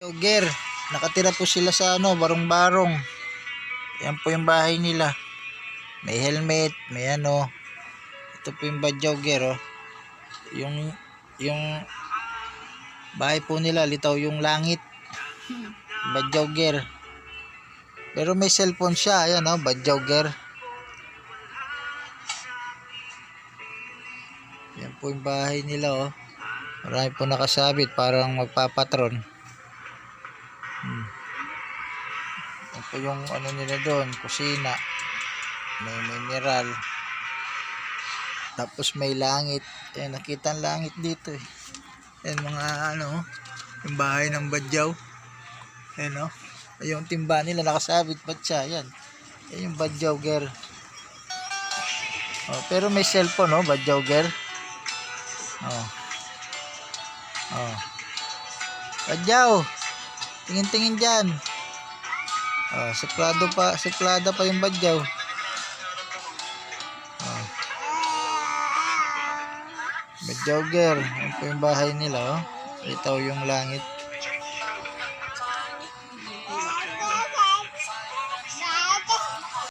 Luger, nakatira po sila sa barong-barong. Yan po yung bahay nila. May helmet, may Ito po yung badjogger, oh. Yung bahay po nila, litaw yung langit. Badjogger. Pero may cellphone siya, ayan, badjogger. Yan po yung bahay nila, oh. Marami po nakasabit, parang magpapatron. Yan po yung nila doon, kusina. May mineral. Tapos may langit. Ayan, nakita ang langit dito eh. Ayan mga yung bahay ng badyaw. Ayan yung timba nila nakasabit pa siya. Ayan. Ayan yung badjogger. Pero may cellphone badjogger. Badyaw. Tingin-tingin dyan. Suplada pa yung badyaw. Badjogger. Yan po yung bahay nila. Ito yung langit.